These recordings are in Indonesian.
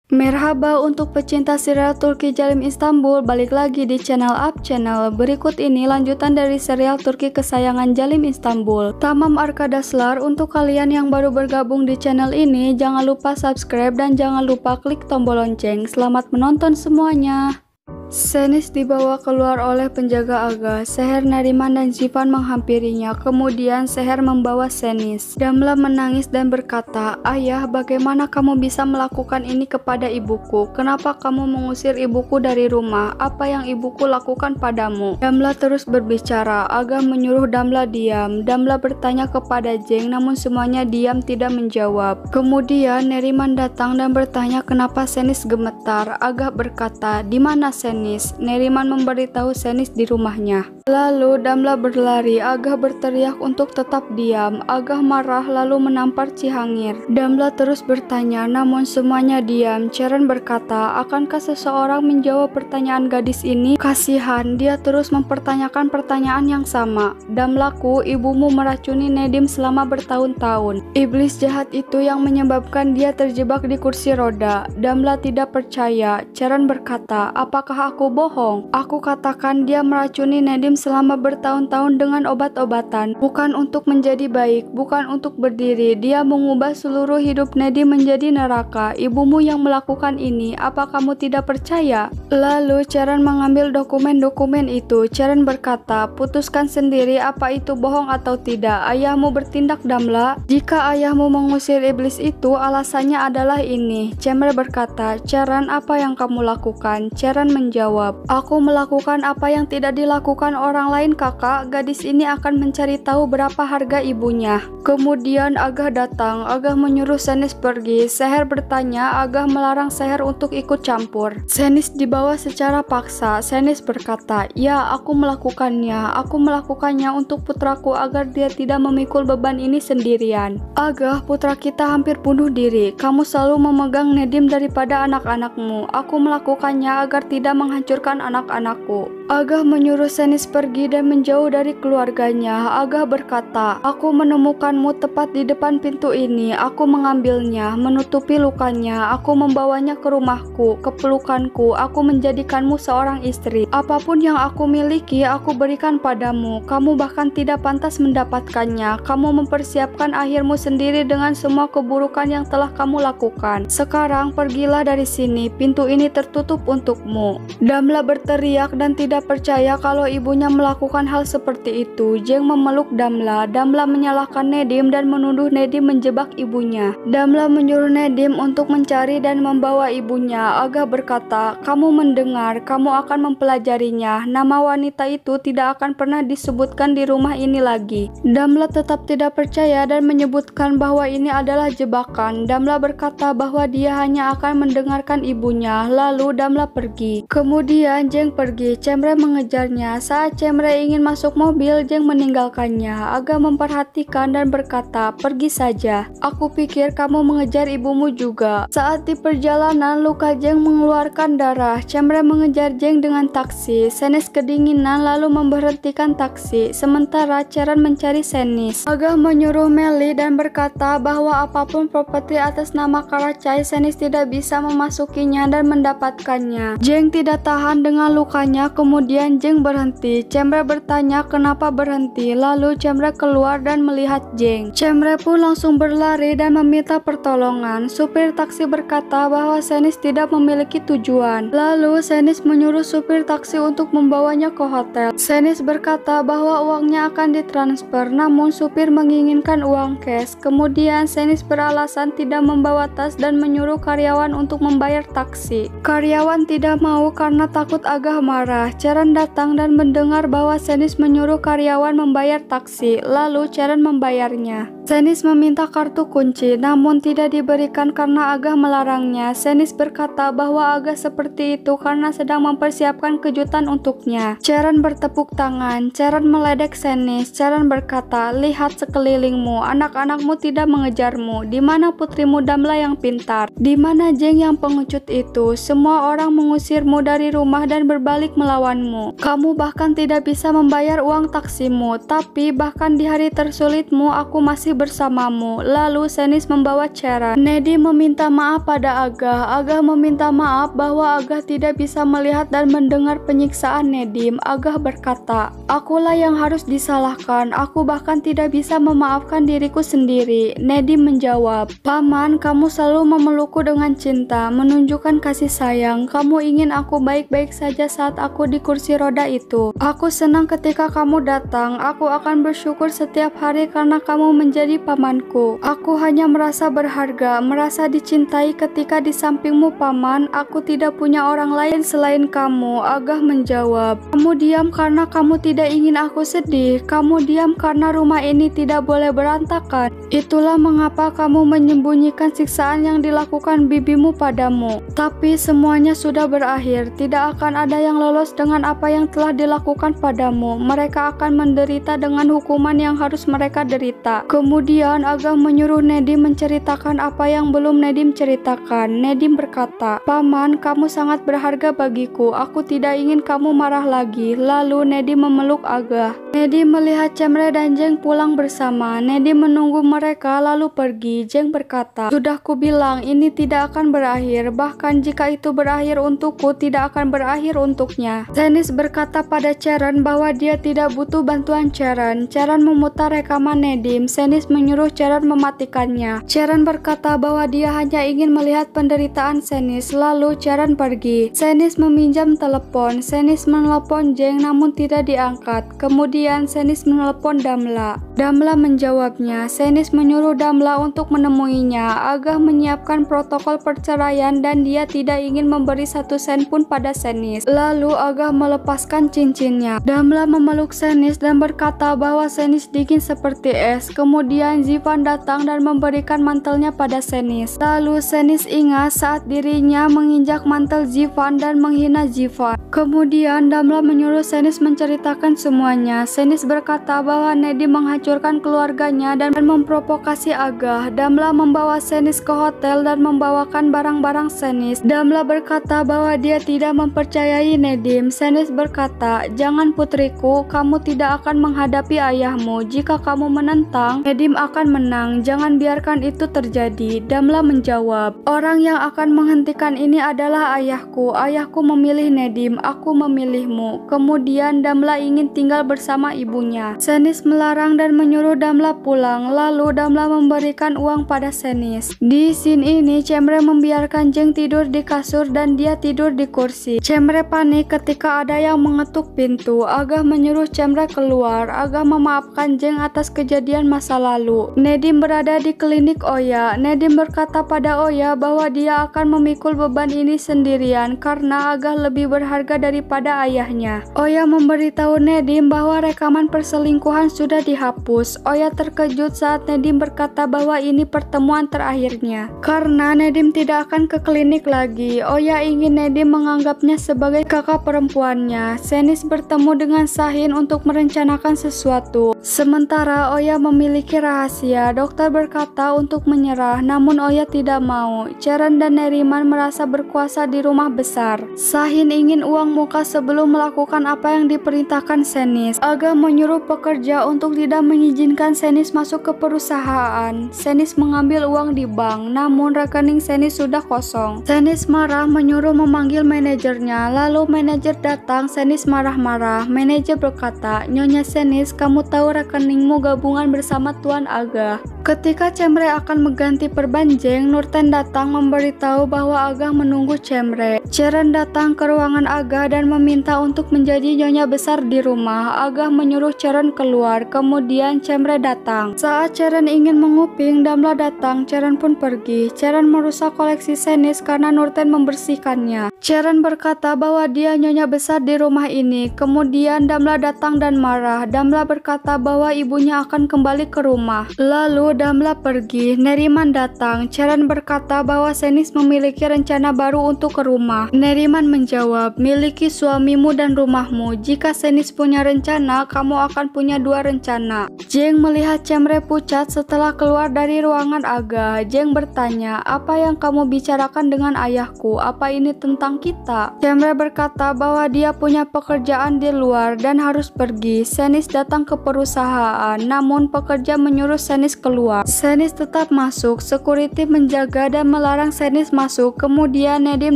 Merhaba untuk pecinta serial Turki Jalim Istanbul, balik lagi di channel Up Channel. Berikut ini lanjutan dari serial Turki kesayangan Jalim Istanbul, Tamam Arkadaşlar. Untuk kalian yang baru bergabung di channel ini, jangan lupa subscribe dan jangan lupa klik tombol lonceng. Selamat menonton semuanya. Şeniz dibawa keluar oleh penjaga Aga. Seher, Neriman, dan Zivan menghampirinya. Kemudian Seher membawa Şeniz. Damla menangis dan berkata, "Ayah, bagaimana kamu bisa melakukan ini kepada ibuku? Kenapa kamu mengusir ibuku dari rumah? Apa yang ibuku lakukan padamu?" Damla terus berbicara. Aga menyuruh Damla diam. Damla bertanya kepada Cenk, namun semuanya diam tidak menjawab. Kemudian Neriman datang dan bertanya kenapa Şeniz gemetar. Aga berkata, "Di mana Şeniz?" Neriman memberitahu Şeniz di rumahnya. Lalu Damla berlari. Aga berteriak untuk tetap diam. Aga marah lalu menampar Cihangir. Damla terus bertanya, namun semuanya diam. Ceren berkata, "Akankah seseorang menjawab pertanyaan gadis ini? Kasihan, dia terus mempertanyakan pertanyaan yang sama. Damlaku, ibumu meracuni Nedim selama bertahun-tahun. Iblis jahat itu yang menyebabkan dia terjebak di kursi roda." Damla tidak percaya. Ceren berkata, "Apakah aku bohong? Aku katakan dia meracuni Nedim selama bertahun-tahun dengan obat-obatan, bukan untuk menjadi baik, bukan untuk berdiri. Dia mengubah seluruh hidup Nedim menjadi neraka. Ibumu yang melakukan ini. Apa kamu tidak percaya?" Lalu Ceren mengambil dokumen-dokumen itu. Ceren berkata, "Putuskan sendiri apa itu bohong atau tidak. Ayahmu bertindak, Damla. Jika ayahmu mengusir iblis itu, alasannya adalah ini." Cemre berkata, "Ceren, apa yang kamu lakukan?" Ceren menjawab, "Aku melakukan apa yang tidak dilakukan orang lain, kakak. Gadis ini akan mencari tahu berapa harga ibunya." Kemudian Aga datang. Aga menyuruh Şeniz pergi. Seher bertanya. Aga melarang Seher untuk ikut campur. Şeniz dibawa secara paksa. Şeniz berkata, "Ya, aku melakukannya. Aku melakukannya untuk putraku agar dia tidak memikul beban ini sendirian. Aga, putra kita hampir bunuh diri. Kamu selalu memegang Nedim daripada anak-anakmu. Aku melakukannya agar tidak menghancurkan anak-anakku." Aga menyuruh Şeniz pergi dan menjauh dari keluarganya. Aga berkata, "Aku menemukanmu tepat di depan pintu ini. Aku mengambilnya, menutupi lukanya. Aku membawanya ke rumahku, ke pelukanku. Aku menjadikanmu seorang istri. Apapun yang aku miliki, aku berikan padamu. Kamu bahkan tidak pantas mendapatkannya. Kamu mempersiapkan akhirmu sendiri dengan semua keburukan yang telah kamu lakukan. Sekarang pergilah dari sini. Pintu ini tertutup untukmu." Damla berteriak dan tidak percaya kalau ibunya melakukan hal seperti itu. Cenk memeluk Damla. Damla menyalahkan Nedim dan menuduh Nedim menjebak ibunya. Damla menyuruh Nedim untuk mencari dan membawa ibunya. Aga berkata, "Kamu mendengar, kamu akan mempelajarinya. Nama wanita itu tidak akan pernah disebutkan di rumah ini lagi." Damla tetap tidak percaya dan menyebutkan bahwa ini adalah jebakan. Damla berkata bahwa dia hanya akan mendengarkan ibunya. Lalu Damla pergi. Kemudian Cenk pergi. Cemre mengejarnya. Saat Cemre ingin masuk mobil, Cenk meninggalkannya. Aga memperhatikan dan berkata, "Pergi saja. Aku pikir kamu mengejar ibumu juga." Saat di perjalanan, luka Cenk mengeluarkan darah. Cemre mengejar Cenk dengan taksi. Şeniz kedinginan lalu memberhentikan taksi. Sementara Ceren mencari Şeniz. Aga menyuruh Meli dan berkata bahwa apapun properti atas nama Karacay, Şeniz tidak bisa memasukinya dan mendapatkannya. Cenk tidak tahan dengan lukanya. Kemudian Cenk berhenti. Cemre bertanya kenapa berhenti. Lalu Cemre keluar dan melihat Cenk. Cemre pun langsung berlari dan meminta pertolongan. Supir taksi berkata bahwa Şeniz tidak memiliki tujuan. Lalu Şeniz menyuruh supir taksi untuk membawanya ke hotel. Şeniz berkata bahwa uangnya akan ditransfer, namun supir menginginkan uang cash. Kemudian Şeniz beralasan tidak membawa tas dan menyuruh karyawan untuk membayar taksi. Karyawan tidak mau karena takut Aga marah. Ceren datang dan mendengar bahwa Şeniz menyuruh karyawan membayar taksi. Lalu Ceren membayarnya. Şeniz meminta kartu kunci, namun tidak diberikan karena Aga melarangnya. Şeniz berkata bahwa Aga seperti itu karena sedang mempersiapkan kejutan untuknya. Ceren bertepuk tangan. Ceren meledek Şeniz. Ceren berkata, "Lihat sekelilingmu. Anak-anakmu tidak mengejarmu. Di mana putrimu Damla yang pintar? Di mana Cenk yang pengecut itu? Semua orang mengusirmu dari rumah dan berbalik melawanmu. Kamu bahkan tidak bisa membayar uang taksimu, tapi bahkan di hari tersulitmu aku masih bersamamu. Lalu Senis membawa Charon. Nedim meminta maaf pada Agah. Agah meminta maaf bahwa Agah tidak bisa melihat dan mendengar penyiksaan Nedim. Agah berkata, akulah yang harus disalahkan. Aku bahkan tidak bisa memaafkan diriku sendiri. Nedim menjawab, Paman, kamu selalu memelukku dengan cinta, menunjukkan kasih sayang. Kamu ingin aku baik-baik saja saat aku di kursi roda itu. Aku senang ketika kamu datang. Aku akan bersyukur setiap hari karena kamu menjadi pamanku. Aku hanya merasa berharga, merasa dicintai ketika di sampingmu, Paman. Aku tidak punya orang lain selain kamu. Agah menjawab, kamu diam karena kamu tidak ingin aku sedih. Kamu diam karena rumah ini tidak boleh berantakan. Itulah mengapa kamu menyembunyikan siksaan yang dilakukan bibimu padamu. Tapi semuanya sudah berakhir. Tidak akan ada yang lolos dengan apa yang telah dilakukan padamu. Mereka akan menderita dengan hukuman yang harus mereka derita. Kemudian Agah menyuruh Nedim menceritakan apa yang belum Nedim ceritakan. Nedim berkata, Paman, kamu sangat berharga bagiku. Aku tidak ingin kamu marah lagi. Lalu Nedim memeluk Agah. Nedim melihat Cemre dan Jeng pulang bersama. Nedim menunggu mereka lalu pergi. Jeng berkata, sudah kubilang ini tidak akan berakhir. Bahkan jika itu berakhir untukku, tidak akan berakhir untuknya. Senis berkata pada Charon bahwa dia tidak butuh bantuan Charon. Charon memutar rekaman Nedim. Senis menyuruh Charon mematikannya. Charon berkata bahwa dia hanya ingin melihat penderitaan Senis. Lalu Charon pergi. Senis meminjam telepon. Senis menelepon Jeng namun tidak diangkat. Kemudian Senis menelepon Damla. Damla menjawabnya. Senis menyuruh Damla untuk menemuinya. Agah menyiapkan protokol perceraian dan dia tidak ingin memberi 1 sen pun pada Senis. Lalu Agah melepaskan cincinnya. Damla memeluk Senis dan berkata bahwa Senis dingin seperti es. Kemudian Zivan datang dan memberikan mantelnya pada Senis. Lalu Senis ingat saat dirinya menginjak mantel Zivan dan menghina Zivan. Kemudian Damla menyuruh Senis menceritakan semuanya. Senis berkata bahwa Nedim menghancurkan keluarganya dan memprovokasi Agah. Damla membawa Senis ke hotel dan membawakan barang-barang Senis. Damla berkata bahwa dia tidak mempercayai Nedim. Senis berkata, jangan putriku, kamu tidak akan menghadapi ayahmu. Jika kamu menentang, Nedim akan menang. Jangan biarkan itu terjadi. Damla menjawab, orang yang akan menghentikan ini adalah ayahku. Ayahku memilih Nedim, aku memilihmu. Kemudian Damla ingin tinggal bersama ibunya. Senis melarang dan menyuruh Damla pulang. Lalu Damla memberikan uang pada Senis. Di scene ini Cemre membiarkan Jeng tidur di kasur dan dia tidur di kursi. Cemre panik ketika ada yang mengetuk pintu. Agah menyuruh Cemre keluar. Agah memaafkan Jeng atas kejadian masa lalu. Nedim berada di klinik Oya. Nedim berkata pada Oya bahwa dia akan memikul beban ini sendirian karena Agah lebih berharga daripada ayahnya. Oya memberitahu Nedim bahwa rekaman perselingkuhan sudah dihapus. Oya terkejut saat Nedim berkata bahwa ini pertemuan terakhirnya. Karena Nedim tidak akan ke klinik lagi, Oya ingin Nedim menganggapnya sebagai kakak perempuannya. Senis bertemu dengan Sahin untuk merencanakan sesuatu. Sementara Oya memiliki rahasia. Dokter berkata untuk menyerah, namun Oya tidak mau. Charon dan Neriman merasa berkuasa di rumah besar. Sahin ingin uang muka sebelum melakukan apa yang diperintahkan Senis. Agah menyuruh pekerja untuk tidak mengizinkan Senis masuk ke perusahaan. Senis mengambil uang di bank, namun rekening Senis sudah kosong. Senis marah menyuruh memanggil manajernya. Lalu manajer datang. Senis marah-marah. Manajer berkata, Nyonya Senis, kamu tahu rekeningmu gabungan bersama Tuan Agah. Ketika Cemre akan mengganti perban Jeng, Nurten datang memberitahu bahwa Agah menunggu Cemre. Charon datang ke ruangan Agah dan meminta untuk menjadi nyonya besar di rumah. Agah menyuruh Charon keluar. Kemudian Cemre datang. Saat Charon ingin menguping, Damla datang. Charon pun pergi. Charon merusak koleksi Senis karena Nurten membersihkannya. Charon berkata bahwa dia nyonya besar di rumah ini. Kemudian Damla datang dan marah. Damla berkata bahwa ibunya akan kembali ke rumah. Lalu Damla pergi, Neriman datang. Charon berkata bahwa Senis memiliki rencana baru untuk ke rumah. Neriman menjawab, miliki suamimu dan rumahmu. Jika Senis punya rencana, kamu akan punya dua rencana. Jeng melihat Cemre pucat setelah keluar dari ruangan Aga. Jeng bertanya, apa yang kamu bicarakan dengan ayahku? Apa ini tentang kita? Cemre berkata bahwa dia punya pekerjaan di luar dan harus pergi. Senis datang ke perusahaan, namun pekerja menyuruh Senis keluar. Senis tetap masuk, security menjaga dan melarang Senis masuk. Kemudian Nedim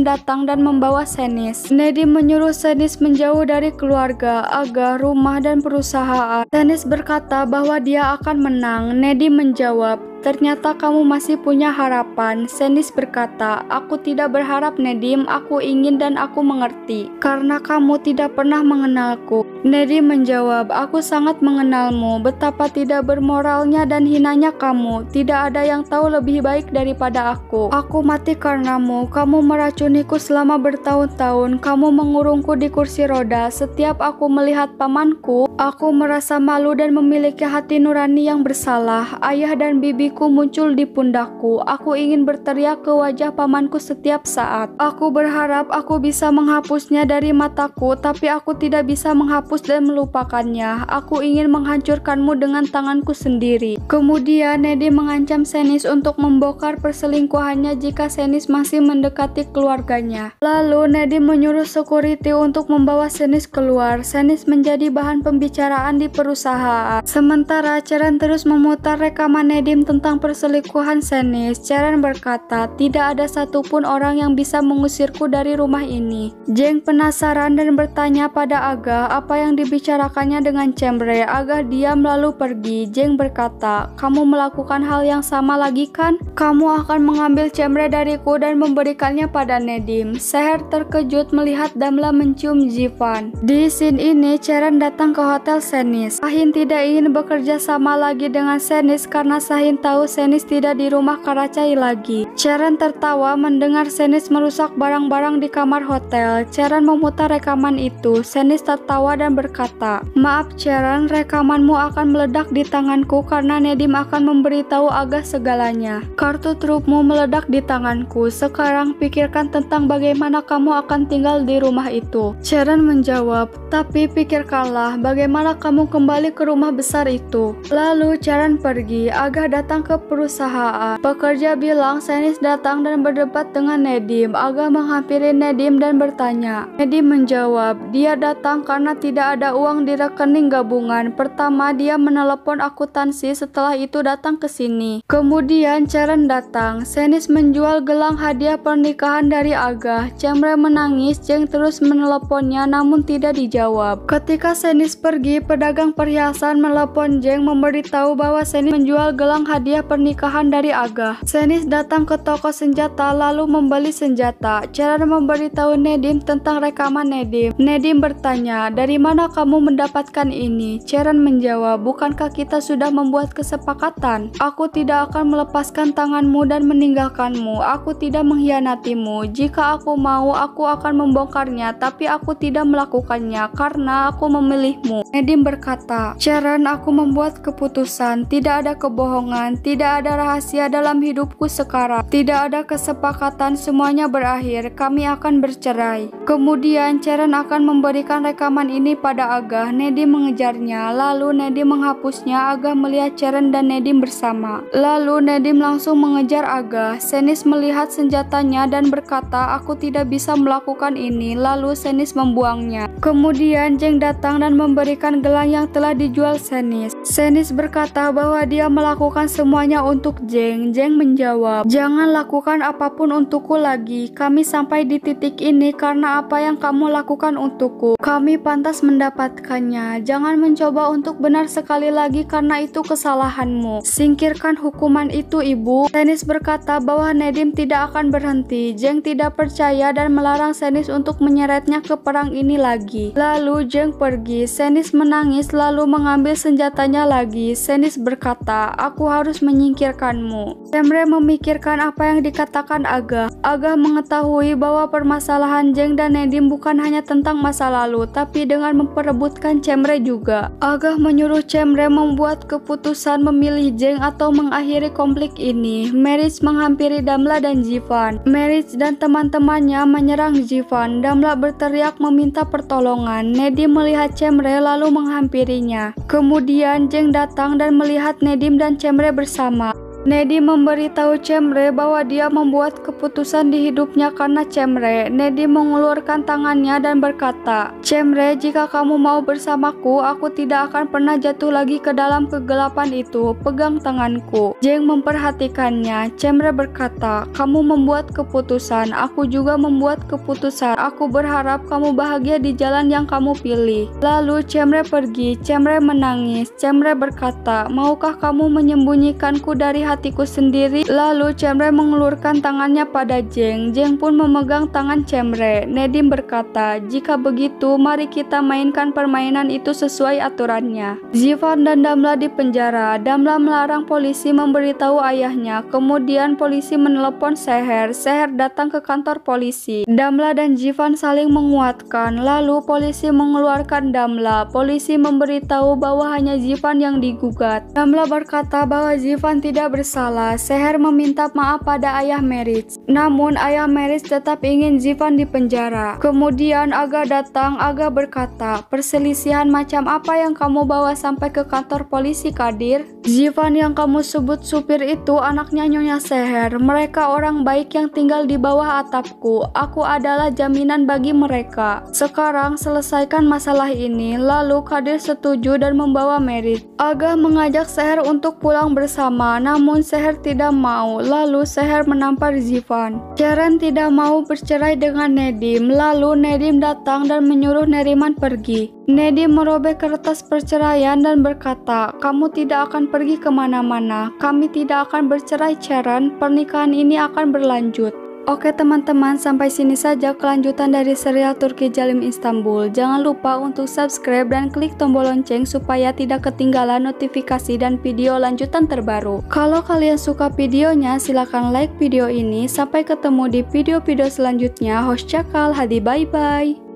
datang dan membawa Senis. Nedim menyuruh Senis menjauh dari keluarga, Aga, rumah, dan perusahaan. Senis berkata bahwa dia akan menang. Nedim menjawab, ternyata kamu masih punya harapan. Senis berkata, aku tidak berharap Nedim, aku ingin dan aku mengerti. Karena kamu tidak pernah mengenalku. Nedim menjawab, aku sangat mengenalmu, betapa tidak bermoralnya dan hinanya kamu. Tidak ada yang tahu lebih baik daripada aku. Aku mati karenamu, kamu meracuniku selama bertahun-tahun, kamu mengurungku di kursi roda. Setiap aku melihat pamanku, aku merasa malu dan memiliki hati nurani yang bersalah. Ayah dan bibiku muncul di pundakku. Aku ingin berteriak ke wajah pamanku setiap saat. Aku berharap aku bisa menghapusnya dari mataku, tapi aku tidak bisa menghapus dan melupakannya. Aku ingin menghancurkanmu dengan tanganku sendiri. Kemudian Nedim mengancam Senis untuk membongkar perselingkuhannya jika Senis masih mendekati keluarganya. Lalu Nedim menyuruh security untuk membawa Senis keluar. Senis menjadi bahan pembicaraan di perusahaan. Sementara Charon terus memutar rekaman Nedim tentang perselingkuhan Senis. Charon berkata, tidak ada satupun orang yang bisa mengusirku dari rumah ini. Jeng penasaran dan bertanya pada Aga apa yang dibicarakannya dengan Cemre. Aga diam lalu pergi. Jeng berkata, kamu melakukan hal yang sama lagi kan? Kamu akan mengambil Cemre dariku dan memberikannya pada Nedim. Seher terkejut melihat Damla mencium Jivan. Di scene ini Charon datang ke hotel Senis. Sahin tidak ingin bekerja sama lagi dengan Senis karena Sahin tahu Senis tidak di rumah Karacai lagi. Charon tertawa mendengar Senis merusak barang-barang di kamar hotel. Charon memutar rekaman itu. Senis tertawa dan berkata, maaf Charon, rekamanmu akan meledak di tanganku karena Nedim akan memberitahu Aga segalanya. Kartu trupmu meledak di tanganku. Sekarang pikirkan tentang bagaimana kamu akan tinggal di rumah itu. Charon menjawab, tapi pikirkanlah bagaimana kamu kembali ke rumah besar itu. Lalu Charon pergi. Aga datang ke perusahaan. Pekerja bilang Senis datang dan berdebat dengan Nedim. Aga menghampiri Nedim dan bertanya. Nedim menjawab, dia datang karena tidak ada uang di rekening gabungan. Pertama dia menelepon akuntansi, setelah itu datang ke sini. Kemudian Charon datang. Senis menjual gelang hadiah pernikahan dari Aga. Cemre menangis. Jeng terus meneleponnya namun tidak dijawab. Ketika Senis pergi, pedagang perhiasan menelepon Jeng memberitahu bahwa Senis menjual gelang hadiah pernikahan dari Aga. Senis datang ke toko senjata lalu membeli senjata. Charon memberitahu Nedim tentang rekaman Nedim. Nedim bertanya, dari mana kamu mendapatkan ini? Charon menjawab, bukankah kita sudah membuat kesepakatan? Aku tidak akan melepaskan tanganmu dan meninggalkanmu. Aku tidak mengkhianatimu. Jika aku mau, aku akan membongkarnya, tapi aku tidak melakukannya karena aku memilihmu. Nedim berkata, Charon, aku membuat keputusan. Tidak ada kebohongan, tidak ada rahasia dalam hidupku sekarang. Tidak ada kesepakatan, semuanya berakhir. Kami akan bercerai. Kemudian Charon akan memberikan rekaman ini pada Aga. Nedim mengejarnya, lalu Nedim menghapusnya. Aga melihat Charon dan Nedim bersama. Lalu Nedim langsung mengejar Aga. Senis melihat senjatanya dan berkata, aku tidak bisa melakukan ini. Lalu Senis membuangnya. Kemudian Jeng datang dan memberikan gelang yang telah dijual Senis. Senis berkata bahwa dia melakukan semuanya untuk Jeng. Jeng menjawab, jangan lakukan apapun untukku lagi. Kami sampai di titik ini karena apa yang kamu lakukan untukku. Kami pantas mendapatkannya. Jangan mencoba untuk benar sekali lagi karena itu kesalahanmu. Singkirkan hukuman itu, ibu. Senis berkata bahwa Nedim tidak akan berhenti. Jeng tidak percaya dan melarang Senis untuk menyeretnya ke perang ini lagi. Lalu Jeng pergi. Senis menangis lalu mengambil senjatanya lagi. Senis berkata, aku harus harus menyingkirkanmu. Cemre memikirkan apa yang dikatakan Aga. Aga mengetahui bahwa permasalahan Jeng dan Nedim bukan hanya tentang masa lalu, tapi dengan memperebutkan Cemre juga. Aga menyuruh Cemre membuat keputusan memilih Jeng atau mengakhiri konflik ini. Meritz menghampiri Damla dan Jivan. Meritz dan teman-temannya menyerang Jivan. Damla berteriak meminta pertolongan. Nedim melihat Cemre lalu menghampirinya. Kemudian Jeng datang dan melihat Nedim dan Cemre bersama. Nedim memberitahu Cemre bahwa dia membuat keputusan di hidupnya karena Cemre. Nedim mengulurkan tangannya dan berkata, "Cemre, jika kamu mau bersamaku, aku tidak akan pernah jatuh lagi ke dalam kegelapan itu. Pegang tanganku." Jeng memperhatikannya. Cemre berkata, "Kamu membuat keputusan, aku juga membuat keputusan. Aku berharap kamu bahagia di jalan yang kamu pilih." Lalu Cemre pergi. Cemre menangis. Cemre berkata, "Maukah kamu menyembunyikanku dari hatiku sendiri?" Lalu Cemre mengulurkan tangannya pada Jeng. Jeng pun memegang tangan Cemre. Nedim berkata, "Jika begitu, mari kita mainkan permainan itu sesuai aturannya." Jivan dan Damla di penjara. Damla melarang polisi memberitahu ayahnya. Kemudian polisi menelepon Seher. Seher datang ke kantor polisi. Damla dan Jivan saling menguatkan. Lalu polisi mengeluarkan Damla. Polisi memberitahu bahwa hanya Jivan yang digugat. Damla berkata bahwa Jivan tidak bersalah. Seher meminta maaf pada ayah Meritz. Namun ayah Meritz tetap ingin Jivan di penjara. Kemudian Aga datang. Aga berkata, "Perselisihan macam apa yang kamu bawa sampai ke kantor polisi, Kadir?" "Jivan yang kamu sebut supir itu anaknya Nyonya Seher. Mereka orang baik yang tinggal di bawah atapku. Aku adalah jaminan bagi mereka. Sekarang selesaikan masalah ini." Lalu Kadir setuju dan membawa Meritz. Aga mengajak Seher untuk pulang bersama. Namun Seher tidak mau. Lalu Seher menampar Jivan. Ceren tidak mau bercerai dengan Nedim. Lalu Nedim datang dan menyuruh Neriman pergi. Nedim merobek kertas perceraian dan berkata, "Kamu tidak akan pergi kemana-mana. Kami tidak akan bercerai, Ceren. Pernikahan ini akan berlanjut." Oke teman-teman, sampai sini saja kelanjutan dari serial Turki Jalim Istanbul. Jangan lupa untuk subscribe dan klik tombol lonceng supaya tidak ketinggalan notifikasi dan video lanjutan terbaru. Kalau kalian suka videonya, silahkan like video ini. Sampai ketemu di video-video selanjutnya. Host Cakal Hadi, bye-bye.